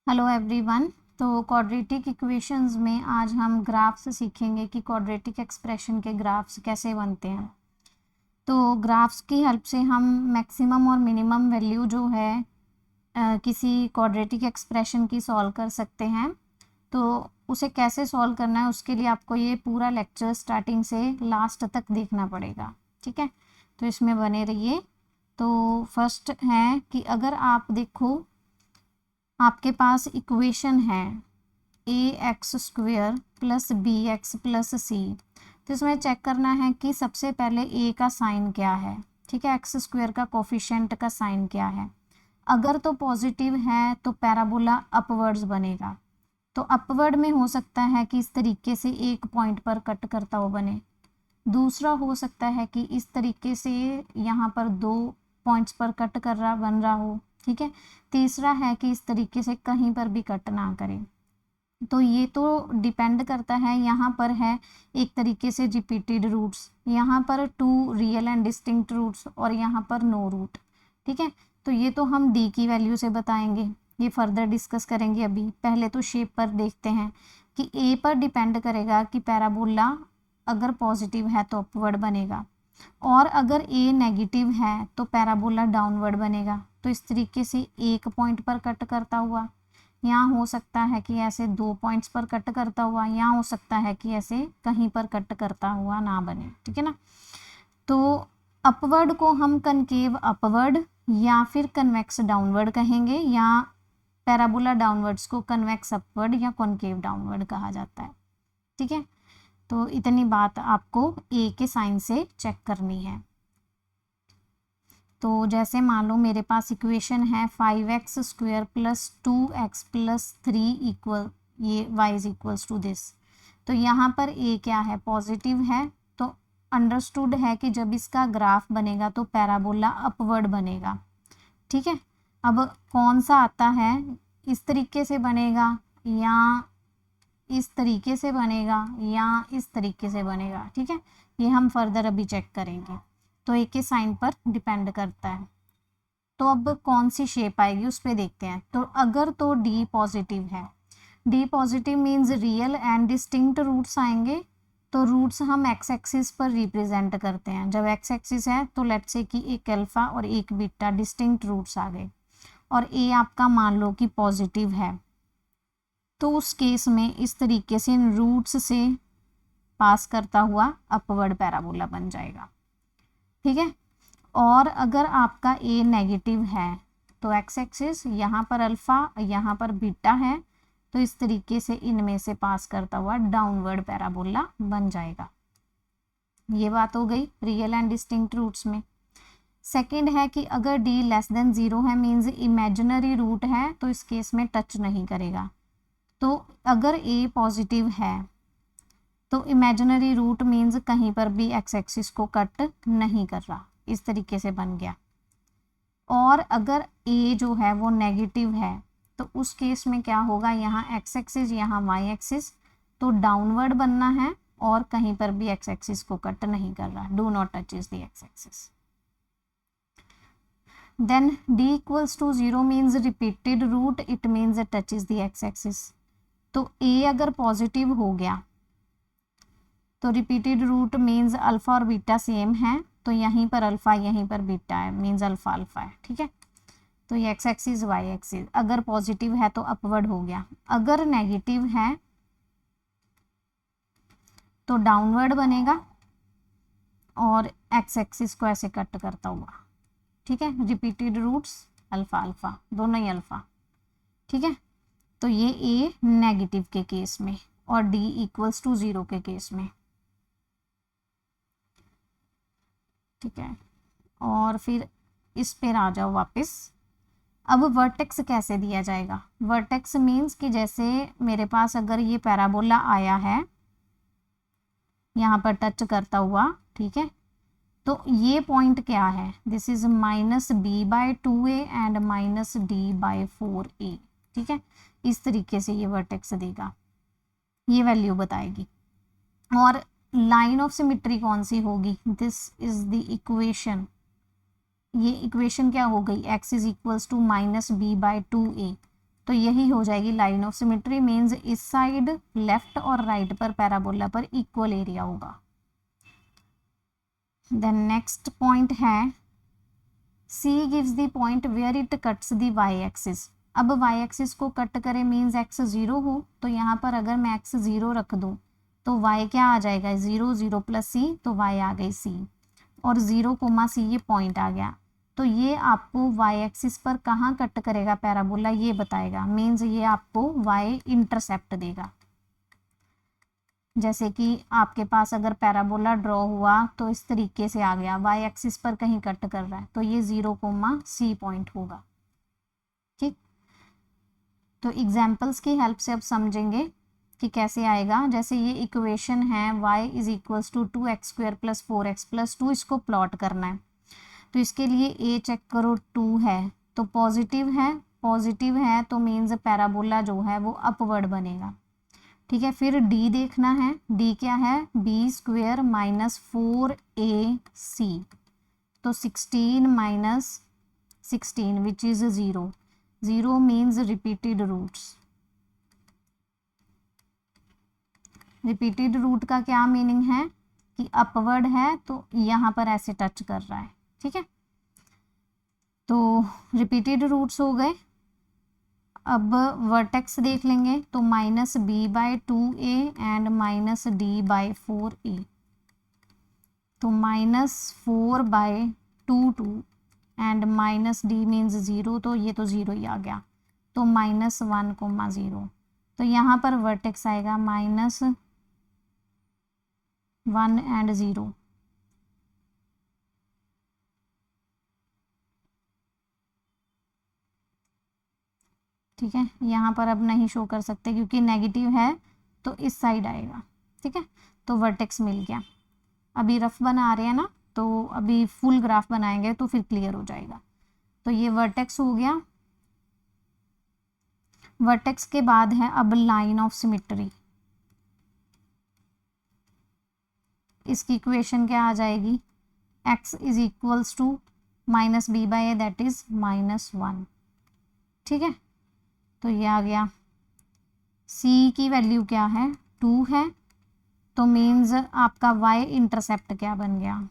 Hello everyone. तो quadratic equations में आज हम ग्राफ्स सीखेंगे कि क्वाड्रेटिक एक्सप्रेशन के ग्राफ्स कैसे बनते हैं। तो ग्राफ्स की हेल्प से हम मैक्सिमम और मिनिमम वैल्यू जो है किसी क्वाड्रेटिक एक्सप्रेशन की सॉल्व कर सकते हैं। तो उसे कैसे सॉल्व करना है उसके लिए आपको ये पूरा लेक्चर स्टार्टिंग से लास्ट तक देखना पड़ेगा, ठीक है। तो इसमें बने रहिए। तो फर्स्ट है कि अगर आप देखो आपके पास इक्वेशन है ax² प्लस bx प्लस सी। तो इसमें चेक करना है कि सबसे पहले a का साइन क्या है, ठीक है। x² का कोफिशिएंट का साइन क्या है। अगर तो पॉजिटिव है तो पैराबोला अपवर्ड्स बनेगा। तो अपवर्ड में हो सकता है कि इस तरीके से एक पॉइंट पर कट करता हुआ बने। दूसरा हो सकता है कि इस तरीके से यहाँ पर दो पॉइंट्स पर कट कर रहा बन रहा हो, ठीक है। तीसरा है कि इस तरीके से कहीं पर भी कट ना करे। तो ये तो डिपेंड करता है। यहाँ पर है एक तरीके से रिपीटेड रूट्स, यहाँ पर 2 रियल एंड डिस्टिंक्ट रूट्स और यहाँ पर नो रूट, ठीक है। तो ये तो हम डी की वैल्यू से बताएंगे, ये फर्दर डिस्कस करेंगे। अभी पहले तो शेप पर देखते हैं कि ए पर डिपेंड करेगा कि पैराबोला अगर पॉजिटिव है तो अपवर्ड बनेगा और अगर ए नेगेटिव है तो पैराबोला डाउनवर्ड बनेगा। तो इस तरीके से एक पॉइंट पर कट करता हुआ, यहाँ हो सकता है कि ऐसे 2 पॉइंट्स पर कट करता हुआ, यहाँ हो सकता है कि ऐसे कहीं पर कट करता हुआ ना बने, ठीक है ना। तो अपवर्ड को हम कनकेव अपवर्ड या फिर कन्वेक्स डाउनवर्ड कहेंगे, या पैराबोला डाउनवर्ड्स को कन्वेक्स अपवर्ड या कॉनकेव डाउनवर्ड कहा जाता है, ठीक है। तो इतनी बात आपको ए के साइन से चेक करनी है। तो जैसे मान लो मेरे पास इक्वेशन है 5x² plus 2x plus 3 equal ये y is equals to this. तो यहाँ पर a क्या है, पॉजिटिव है। तो अंडरस्टूड है कि जब इसका ग्राफ बनेगा तो पैराबोला अपवर्ड बनेगा, ठीक है। अब कौन सा आता है, इस तरीके से बनेगा या इस तरीके से बनेगा या इस तरीके से बनेगा, ठीक है। ये हम फर्दर अभी चेक करेंगे। तो एक के साइन पर डिपेंड करता है। तो अब कौन सी शेप आएगी उस पर देखते हैं। तो अगर तो डी पॉजिटिव है, D positive means real and distinct roots आएंगे। तो रूट्स हम एक्स एक्सिस पर रिप्रेजेंट करते हैं। जब एक्स एक्सिस है तो लेट्स से कि एक अल्फा और एक बीटा डिस्टिंक्ट रूट्स आ गए और ए आपका मान लो कि पॉजिटिव है। तो उस केस में इस तरीके से इन रूट्स से पास करता हुआ अपवर्ड पैराबोला बन जाएगा, ठीक है। और अगर आपका ए नेगेटिव है तो एक्स एक्सिस यहाँ पर अल्फा यहाँ पर बीटा है, तो इस तरीके से इनमें से पास करता हुआ डाउनवर्ड पैराबोला बन जाएगा। ये बात हो गई रियल एंड डिस्टिंक्ट रूट्स में। सेकंड है कि अगर डी लेस देन 0 है मीन्स इमेजिनरी रूट है, तो इस केस में टच नहीं करेगा। तो अगर ए पॉजिटिव है तो इमेजिनरी रूट मीन्स कहीं पर भी एक्स एक्सिस को कट नहीं कर रहा, इस तरीके से बन गया। और अगर ए जो है वो नेगेटिव है तो उस केस में क्या होगा, यहाँ एक्स एक्सिस यहाँ वाई एक्सिस, तो डाउनवर्ड बनना है और कहीं पर भी एक्स एक्सिस को कट नहीं कर रहा, do not touches the X axis. Then D equals to 0 means repeated root, it means it touches the X axis. तो ए अगर पॉजिटिव हो गया तो रिपीटेड रूट मीन्स अल्फा और बीटा सेम है, तो यहीं पर अल्फा यहीं पर बीटा है, मीन्स अल्फा अल्फा है, ठीक है। तो ये एक्स एक्सिस वाई एक्सिस अगर पॉजिटिव है तो अपवर्ड हो गया, अगर नेगेटिव है तो डाउनवर्ड बनेगा और एक्स एक्सिस को ऐसे कट करता हुआ, ठीक है। रिपीटेड रूट्स अल्फा अल्फा दोनों ही अल्फा, ठीक है। तो ये ए नेगेटिव के केस में और डी इक्वल्स टू 0 के केस में, ठीक है। और फिर इस पर आ जाओ वापस। अब वर्टेक्स कैसे दिया जाएगा, वर्टेक्स मीन्स कि जैसे मेरे पास अगर ये पैराबोला आया है यहाँ पर टच करता हुआ, ठीक है। तो ये पॉइंट क्या है, this is -b/2a and -d/4a, ठीक है। इस तरीके से ये वर्टेक्स देगा, ये वैल्यू बताएगी। और लाइन ऑफ सिमिट्री कौन सी होगी, दिस इज द इक्वेशन। ये इक्वेशन क्या हो गई, x is equals to -b/2a। तो यही हो जाएगी लाइन ऑफ सिमेट्री, मीन्स इस साइड लेफ्ट और राइट पर पैराबोला पर इक्वल एरिया होगा। देन नेक्स्ट पॉइंट है C gives the point where it cuts the y axis। अब y एक्सिस को कट करे मीन्स x 0 हो, तो यहाँ पर अगर मैं x 0 रख दूँ तो y क्या आ जाएगा, 0 0 प्लस c, तो y आ गई c, और 0 c ये पॉइंट आ गया। तो ये आपको y एक्सिस पर कहाँ कट करेगा पैराबोला ये बताएगा, मीन्स ये आपको y इंटरसेप्ट देगा। जैसे कि आपके पास अगर पैराबोला ड्रॉ हुआ तो इस तरीके से आ गया, y एक्सिस पर कहीं कट कर रहा है, तो ये 0 c पॉइंट होगा। ठीक, तो एग्जाम्पल्स की हेल्प से अब समझेंगे कि कैसे आएगा। जैसे ये इक्वेशन है y is equals to 2x² plus 4x plus 2, इसको प्लॉट करना है। तो इसके लिए a चेक करो 2 है तो पॉजिटिव है तो मीन्स पैराबोला जो है वो अपवर्ड बनेगा। ठीक है, फिर d देखना है, d क्या है, b² माइनस 4ac, तो 16 minus 16 which is 0, 0 means repeated roots. Repeated root का क्या मीनिंग है कि अपवर्ड है तो यहाँ पर ऐसे टच कर रहा है। ठीक है, तो रिपीटेड रूट्स हो गए। अब वर्टेक्स देख लेंगे, तो -b/2a एंड -d/4a, तो -4/2 एंड -d मीन्स 0, तो ये तो 0 ही आ गया, तो -1, 0, तो यहाँ पर वर्टेक्स आएगा -1 एंड 0। ठीक है, यहाँ पर अब नहीं शो कर सकते क्योंकि नेगेटिव है तो इस साइड आएगा। ठीक है, तो वर्टेक्स मिल गया। अभी रफ बना रहे हैं ना, तो अभी फुल ग्राफ बनाएंगे तो फिर क्लियर हो जाएगा। तो ये वर्टेक्स हो गया। वर्टेक्स के बाद है अब लाइन ऑफ सिमेट्री। इसकी इक्वेशन क्या आ जाएगी, x is equals to -b/a that is -1। ठीक है, तो ये आ गया। c की वैल्यू क्या है, 2 है, तो मीन्स आपका y इंटरसेप्ट क्या बन गया,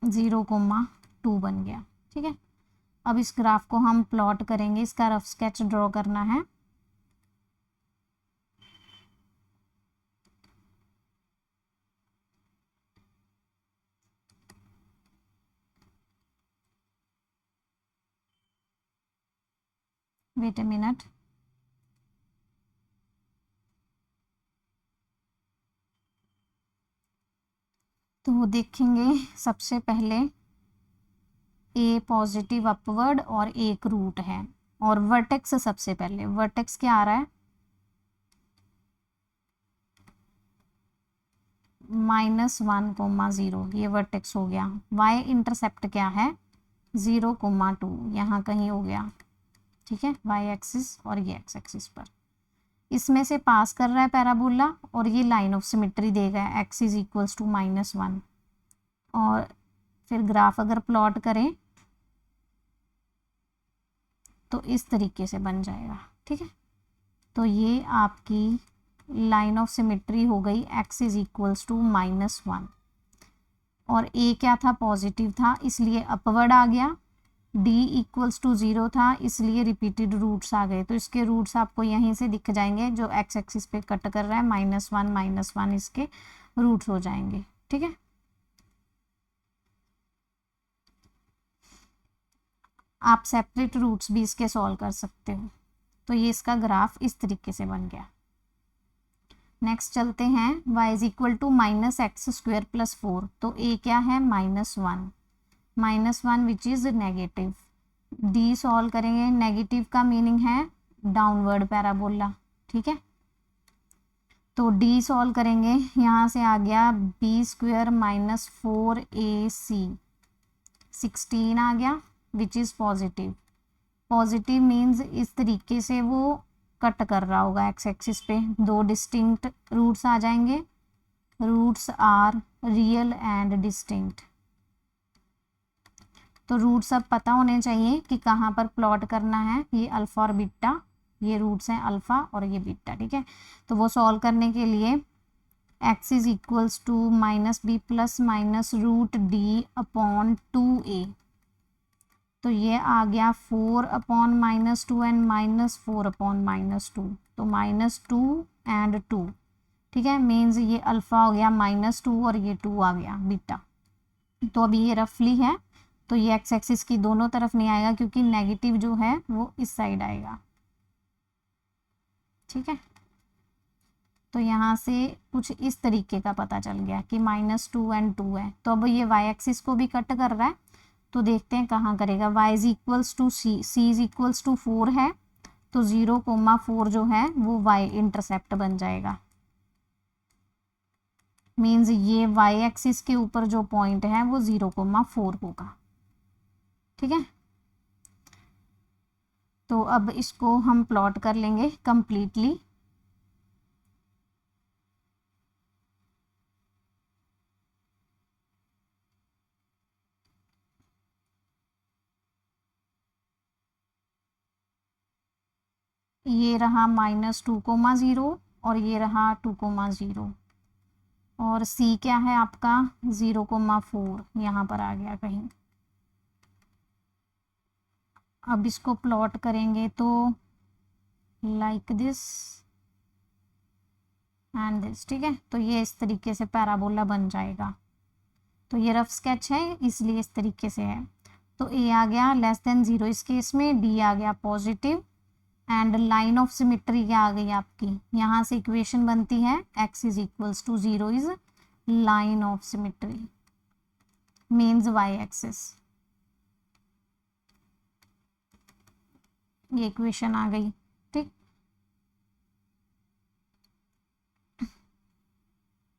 0,2 बन गया। ठीक है, अब इस ग्राफ को हम प्लॉट करेंगे, इसका रफ स्केच ड्रॉ करना है। वेट ए मिनट, तो देखेंगे सबसे पहले a पॉजिटिव अपवर्ड और एक रूट है, और वर्टेक्स सबसे पहले, वर्टेक्स क्या आ रहा है, -1,0, ये वर्टेक्स हो गया। y इंटरसेप्ट क्या है, 0,2, यहाँ कहीं हो गया। ठीक है, y एक्सिस और ये x एक्सिस पर, इसमें से पास कर रहा है पैराबोला, और ये लाइन ऑफ सिमेट्री देगा x इज इक्वल्स टू -1। और फिर ग्राफ अगर प्लॉट करें तो इस तरीके से बन जाएगा। ठीक है, तो ये आपकी लाइन ऑफ सिमेट्री हो गई, x इज इक्वल्स टू -1, और a क्या था, पॉजिटिव था, इसलिए अपवर्ड आ गया। d इक्वल्स टू 0 था, इसलिए रिपीटेड रूट्स आ गए, तो इसके रूट्स आपको यहीं से दिख जाएंगे, जो x एक्सिस पे कट कर रहा है, -1 इसके रूट्स हो जाएंगे। ठीक है, आप सेपरेट रूट्स भी इसके सॉल्व कर सकते हो। तो ये इसका ग्राफ इस तरीके से बन गया। नेक्स्ट चलते हैं, y is equal to -x² plus 4, तो a क्या है, -1 which is negative. d solve करेंगे, नेगेटिव का मीनिंग है डाउनवर्ड पैराबोला। ठीक है, तो d सॉल्व करेंगे, यहाँ से आ गया b² माइनस 4ac, 16 आ गया which is positive. Positive means इस तरीके से वो कट कर रहा होगा एक्स एक्सिस पे, दो डिस्टिंक्ट रूट्स आ जाएंगे, roots are real and distinct. तो रूट्स अब पता होने चाहिए कि कहाँ पर प्लॉट करना है। ये अल्फ़ा और बीटा, ये रूट्स हैं अल्फ़ा और ये बीटा, ठीक है। तो वो सॉल्व करने के लिए x is equals to minus B plus minus root D upon 2a, तो ये आ गया 4 upon minus 2 and minus 4 upon minus 2, तो माइनस 2 एंड 2, ठीक है। मीन्स ये अल्फ़ा हो गया माइनस 2 और ये 2 आ गया बीटा। तो अभी ये रफली है, तो ये एक्स एक्सिस की दोनों तरफ नहीं आएगा क्योंकि नेगेटिव जो है वो इस साइड आएगा, ठीक है। तो यहाँ से कुछ इस तरीके का पता चल गया कि माइनस 2 एंड 2 है। तो अब ये वाई एक्सिस को भी कट कर रहा है, तो देखते हैं कहाँ करेगा। y is equals to C, C is equals to 4 है, तो 0,4 जो है वो y इंटरसेप्ट बन जाएगा। मीन्स ये y एक्सिस के ऊपर जो पॉइंट है वो 0,4 होगा, ठीक है। तो अब इसको हम प्लॉट कर लेंगे कंप्लीटली। ये रहा -2,0 और ये रहा 2,0 और c क्या है आपका 0,4 यहाँ पर आ गया कहीं। अब इसको प्लॉट करेंगे तो लाइक दिस एंड दिस, ठीक है। तो ये इस तरीके से पैराबोला बन जाएगा। तो ये रफ स्केच है इसलिए इस तरीके से है। तो a आ गया लेस देन 0 इस केस में, d आ गया positive and line of symmetry क्या आ गई आपकी, यहाँ से इक्वेशन बनती है x is equals to 0 is line of symmetry, means y axis. ये इक्वेशन आ गई, ठीक।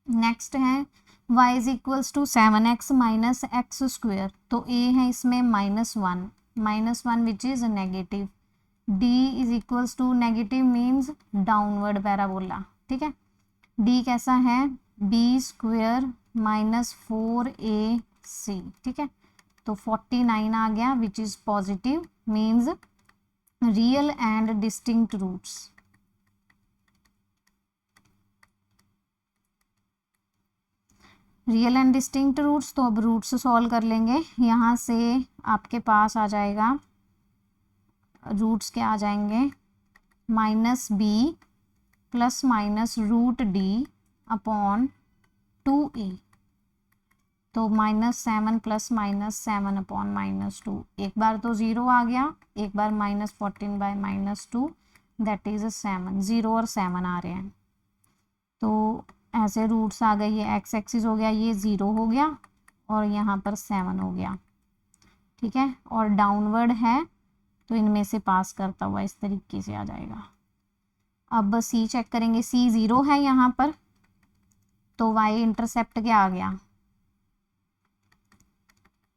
नेक्स्ट है y is equals to 7x minus X square. तो a है इसमें -1 which is negative, d is equals to negative means downward parabola, ठीक है। d कैसा है b स्क्वेयर माइनस 4ac, ठीक है। तो 49 आ गया which is positive, means real and distinct roots. Real and distinct roots, तो अब रूट्स सॉल्व कर लेंगे। यहाँ से आपके पास आ जाएगा रूट्स क्या आ जाएंगे, -b plus minus root D upon 2a, तो -7 प्लस -7 अपॉन -2। एक बार तो 0 आ गया, एक बार -14 बाय -2 दैट इज 7, 0 और 7 आ रहे हैं। तो ऐसे रूट्स आ गए, ये एक्स एक्सिस हो गया, ये 0 हो गया और यहाँ पर 7 हो गया, ठीक है। और डाउनवर्ड है तो इनमें से पास करता हुआ इस तरीके से आ जाएगा। अब सी चेक करेंगे, सी 0 है यहाँ पर, तो वाई इंटरसेप्ट क्या आ गया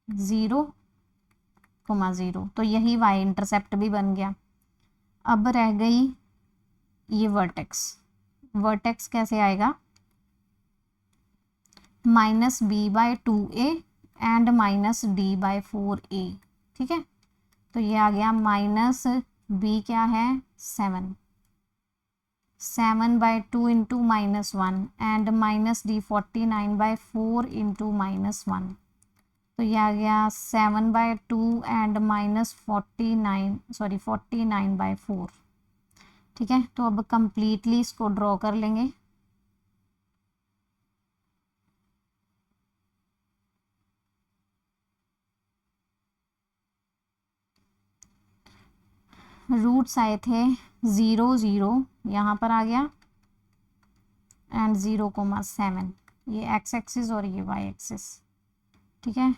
0,0, तो यही वाई इंटरसेप्ट भी बन गया। अब रह गई ये वर्टेक्स, वर्टेक्स कैसे आएगा -b/2a एंड -d/4a, ठीक है। तो ये आ गया -b क्या है 7, 7/2 इंटू -1 एंड -d 49/4 इंटू -1, तो ये आ गया 7/2 एंड -49/4, ठीक है। तो अब कंप्लीटली इसको ड्रॉ कर लेंगे। रूट्स आए थे 0, 0 यहाँ पर आ गया एंड 0,7, ये एक्स एक्सिस और ये वाई एक्सिस, ठीक है।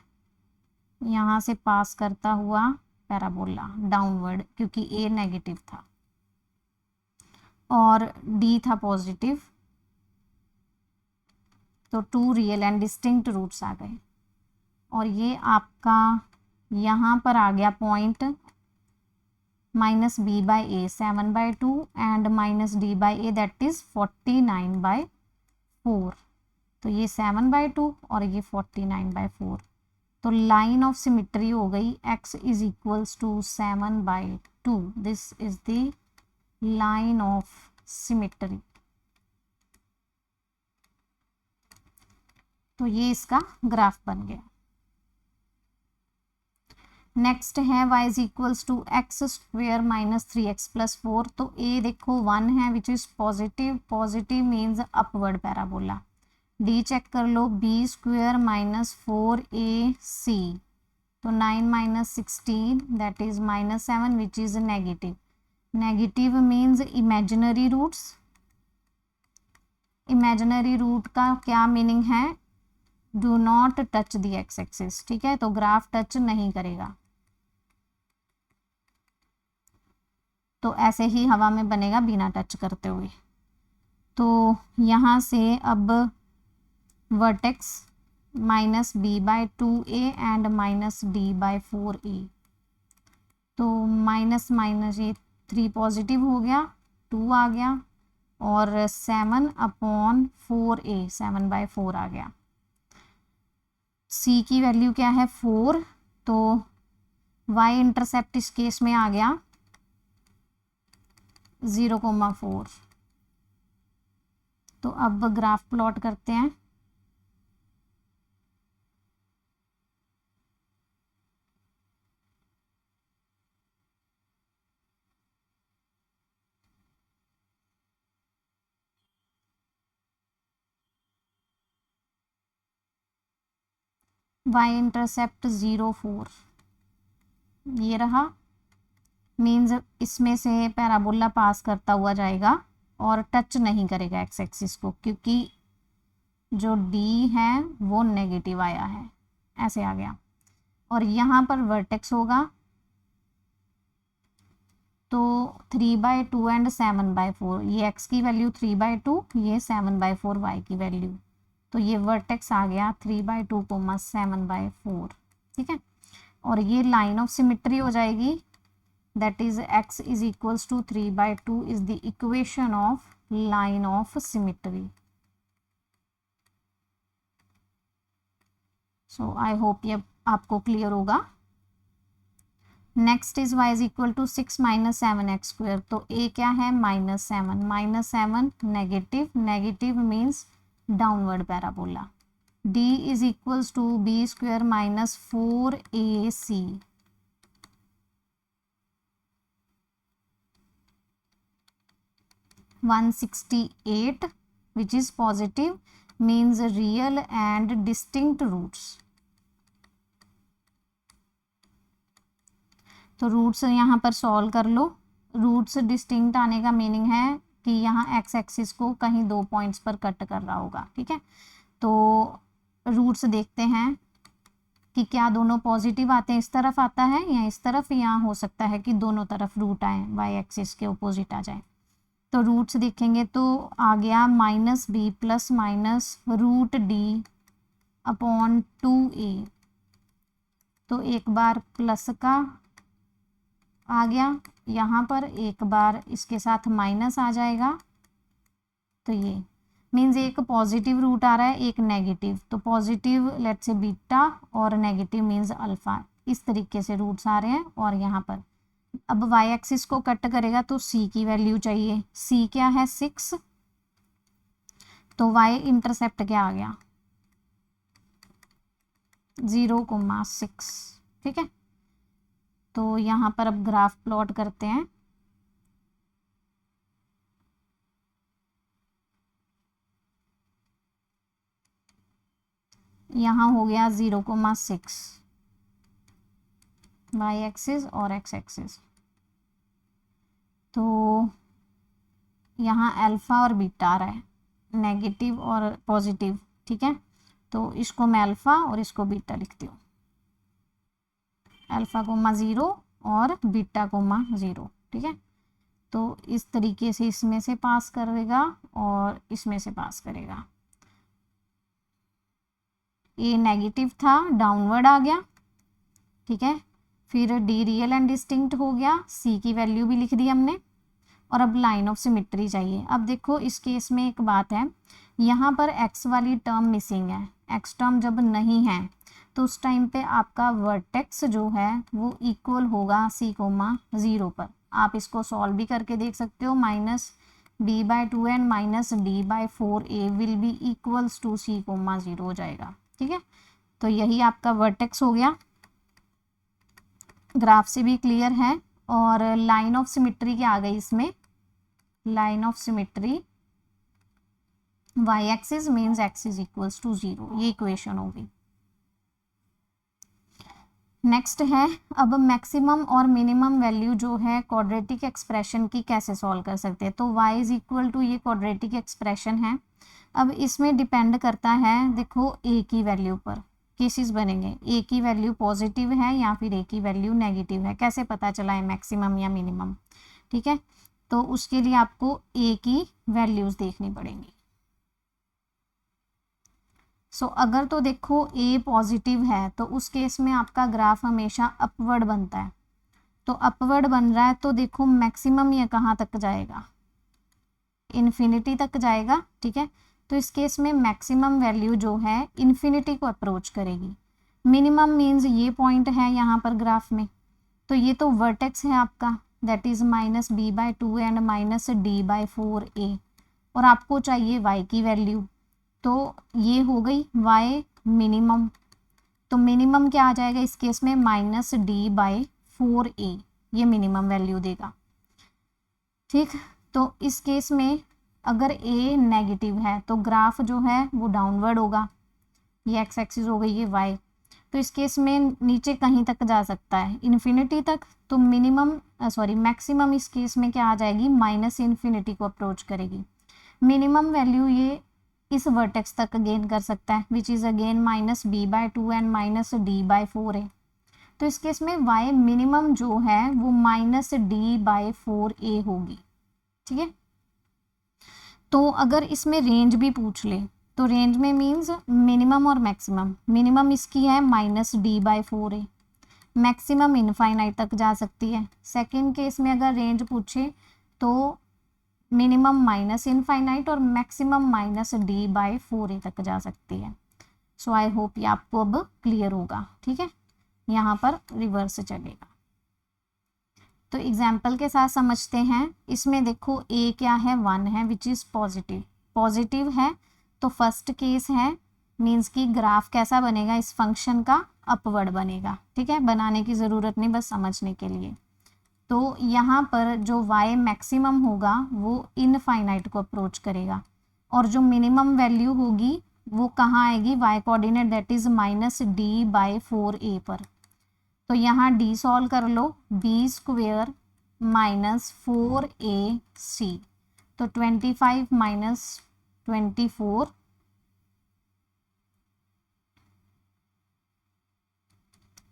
यहाँ से पास करता हुआ पैराबोला डाउनवर्ड, क्योंकि ए नेगेटिव था और डी था पॉजिटिव, तो 2 रियल एंड डिस्टिंक्ट रूट्स आ गए। और ये आपका यहाँ पर आ गया point -b/a 7/2 and -d/a that is 49/4, तो ये 7/2 और ये 49/4, तो लाइन ऑफ सिमिट्री हो गई x is equals to 7/2। This is the line of symmetry. तो ये इसका ग्राफ बन गया। नेक्स्ट है y is equals to X square minus 3x plus 4। तो a देखो 1 है which is positive, positive means upward parabola. d check कर लो, b स्क्वेयर माइनस 4ac, तो 9 माइनस 16 that is minus 7 which is negative. Negative means imaginary roots. Imaginary root का क्या meaning है? Do not touch the X axis. ठीक है, तो ग्राफ टच नहीं करेगा, तो ऐसे ही हवा में बनेगा बिना टच करते हुए। तो यहाँ से अब vertex minus b/2a and minus d/4a, तो माइनस माइनस ये 3 पॉजिटिव हो गया, 2 आ गया और 7/4a 7/4 आ गया। c की वैल्यू क्या है 4, तो y इंटरसेप्ट इस केस में आ गया 0,4। तो अब ग्राफ प्लॉट करते हैं। y इंटरसेप्ट 0,4 ये रहा, मीन्स इसमें से पैराबोला पास करता हुआ जाएगा और टच नहीं करेगा एक्स एक्सिस को, क्योंकि जो d है वो नेगेटिव आया है, ऐसे आ गया। और यहाँ पर वर्टेक्स होगा तो 3/2 एंड 7/4, ये x की वैल्यू 3/2, ये 7/4 y की वैल्यू, तो ये वर्टेक्स आ गया 3/2, 7/4। ठीक है, और ये लाइन ऑफ सिमिट्री हो जाएगी, that is x is equals to 3/2 is the equation of line of symmetry. So I hope ये आपको क्लियर होगा। Next is y is equal to 6 minus 7x square. तो a क्या है -7, -7 negative, negative means downward parabola. d is equals to b square minus 4ac, (168) which is positive means real and distinct roots। तो roots यहाँ पर solve कर लो। Roots distinct आने का meaning है कि यहाँ एक्स एक्सिस को कहीं 2 पॉइंट्स पर कट कर रहा होगा। ठीक है, तो रूट्स देखते हैं कि क्या दोनों पॉजिटिव आते हैं, इस तरफ आता है या इस तरफ, या हो सकता है कि दोनों तरफ रूट आए, वाई एक्सिस के अपोजिट आ जाए। तो रूट्स देखेंगे तो आ गया -b प्लस माइनस √d/2a, तो एक बार प्लस का आ गया, यहाँ पर एक बार इसके साथ माइनस आ जाएगा, तो ये मीन्स एक पॉजिटिव रूट आ रहा है, एक नेगेटिव, तो पॉजिटिव लेट्स से बीटा और नेगेटिव मीन्स अल्फा, इस तरीके से रूट्स आ रहे हैं। और यहाँ पर अब y एक्सिस को कट करेगा तो c की वैल्यू चाहिए, c क्या है 6, तो y इंटरसेप्ट क्या आ गया 0,6। ठीक है, तो यहाँ पर अब ग्राफ प्लॉट करते हैं। यहाँ हो गया 0,6 y एक्सिस और x एक्सिस, तो यहाँ अल्फा और बीटा आ रहा है, नेगेटिव और पॉजिटिव। ठीक है, तो इसको मैं अल्फा और इसको बीटा लिखती हूँ, अल्फा कोमा 0 और बीटा कोमा 0। ठीक है, तो इस तरीके से इसमें से पास करेगा और इसमें से पास करेगा। ये नेगेटिव था, डाउनवर्ड आ गया। ठीक है, फिर डी रियल एंड डिस्टिंक्ट हो गया, सी की वैल्यू भी लिख दी हमने, और अब लाइन ऑफ सिमिट्री चाहिए। अब देखो इस केस में एक बात है, यहाँ पर एक्स वाली टर्म मिसिंग है, एक्स टर्म जब नहीं है तो उस टाइम पे आपका वर्टेक्स जो है वो इक्वल होगा c,0 पर। आप इसको सॉल्व भी करके देख सकते हो। -b/2 and -d/4a will be equals to c,0 हो जाएगा। ठीक है, तो यही आपका वर्टेक्स हो गया। ग्राफ से भी क्लियर है। और लाइन ऑफ सिमेट्री क्या आ गई इसमें, line of symmetry y axis means x is equals to 0, ये इक्वेशन होगी। नेक्स्ट है, अब मैक्सिमम और मिनिमम वैल्यू जो है क्वाड्रेटिक एक्सप्रेशन की कैसे सॉल्व कर सकते हैं। तो y इज इक्वल टू, ये क्वाड्रेटिक एक्सप्रेशन है। अब इसमें डिपेंड करता है, देखो a की वैल्यू पर केसेस बनेंगे। a की वैल्यू पॉजिटिव है या फिर a की वैल्यू नेगेटिव है, कैसे पता चला है मैक्सिमम या मिनिमम। ठीक है, तो उसके लिए आपको a की वैल्यूज देखनी पड़ेंगी। सो अगर तो देखो a पॉजिटिव है तो उस केस में आपका ग्राफ हमेशा अपवर्ड बनता है। तो अपवर्ड बन रहा है तो देखो मैक्सिमम ये कहाँ तक जाएगा, इन्फिनिटी तक जाएगा। ठीक है, तो इस केस में मैक्सिमम वैल्यू जो है इन्फिनिटी को अप्रोच करेगी। मिनिमम मीन्स ये पॉइंट है यहाँ पर ग्राफ में, तो ये तो वर्टेक्स है आपका, that is -b/2 and -d/4a, और आपको चाहिए y की वैल्यू। तो ये हो गई y मिनिमम, तो मिनिमम क्या आ जाएगा इस केस में, -d/4a, ये मिनिमम वैल्यू देगा। ठीक, तो इस केस में अगर a नेगेटिव है तो ग्राफ जो है वो डाउनवर्ड होगा, ये x एक्सिस हो गई, ये y। तो इस केस में नीचे कहीं तक जा सकता है, इन्फिनिटी तक। तो मैक्सिमम इस केस में क्या आ जाएगी, -इन्फिनिटी को अप्रोच करेगी। मिनिमम वैल्यू ये इस वर्टेक्स तक गेन कर सकता है, which is again -b/2 and -d/4a। तो इस केस में y मिनिमम जो है वो -d/4a होगी। ठीक है, तो अगर इसमें रेंज भी पूछ ले तो रेंज में मीन्स मिनिमम और मैक्सिमम। मिनिमम इसकी है -d/4a, मैक्सिमम इनफाइनाइट तक जा सकती है। सेकेंड केस में अगर रेंज पूछे तो मिनिमम -इनफाइनाइट और मैक्सिमम -d/4a तक जा सकती है। सो आई होप ये आपको अब क्लियर होगा। ठीक है, यहाँ पर रिवर्स चलेगा। तो एग्जाम्पल के साथ समझते हैं। इसमें देखो a क्या है, 1 है, विच इज़ पॉजिटिव। पॉजिटिव है तो फर्स्ट केस है, मीन्स कि ग्राफ कैसा बनेगा, इस फंक्शन का अपवर्ड बनेगा। ठीक है, बनाने की ज़रूरत नहीं, बस समझने के लिए। तो यहाँ पर जो y मैक्सिमम होगा वो इनफाइनाइट को अप्रोच करेगा, और जो मिनिमम वैल्यू होगी वो कहाँ आएगी, y coordinate, that is -d/4a पर। तो यहाँ d सॉल्व कर लो, b² -4ac, तो 25 - 24,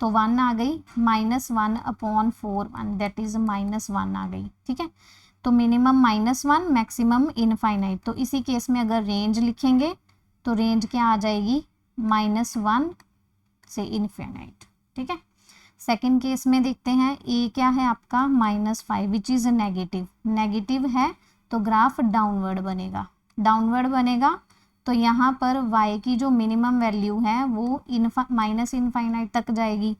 तो 1 आ गई, -1/4, दैट इज -1 आ गई। ठीक है, तो मिनिमम -1, मैक्सिमम इनफाइनाइट। तो इसी केस में अगर रेंज लिखेंगे तो रेंज क्या आ जाएगी, -1 से इनफाइनाइट। ठीक है, सेकेंड केस में देखते हैं, a क्या है आपका -5, विच इज़ नेगेटिव। नेगेटिव है तो ग्राफ डाउनवर्ड बनेगा। डाउनवर्ड बनेगा तो यहाँ पर y की जो मिनिमम वैल्यू है वो -इनफाइनाइट तक जाएगी।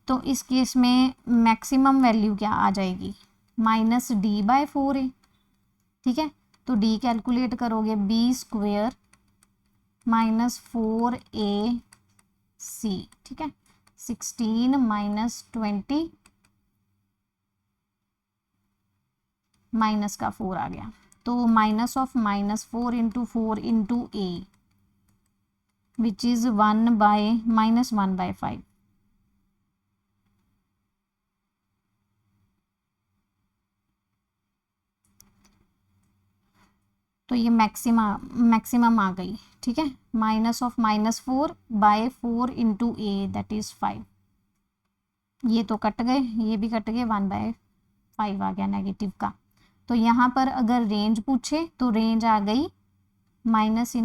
तो इस केस में मैक्सिमम वैल्यू क्या आ जाएगी, -d/4a। ठीक है, तो d कैलकुलेट करोगे, b² -4ac। ठीक है, 16 - 20 माइनस का 4 आ गया, तो -4 × 4 × a, विच इज -1/5। तो ये मैक्सिमम आ गई। ठीक है, -4/4 × a, दैट इज 5। ये तो कट गए, ये भी कट गए, 1/5 आ गया नेगेटिव का। तो यहाँ पर अगर रेंज पूछे तो रेंज आ गई -∞ से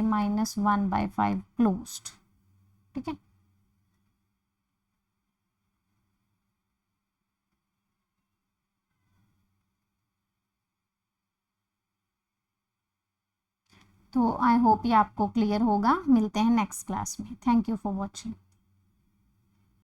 -1/5 क्लोज्ड। ठीक है, तो आई होप ये आपको क्लियर होगा। मिलते हैं नेक्स्ट क्लास में। Thank you for watching.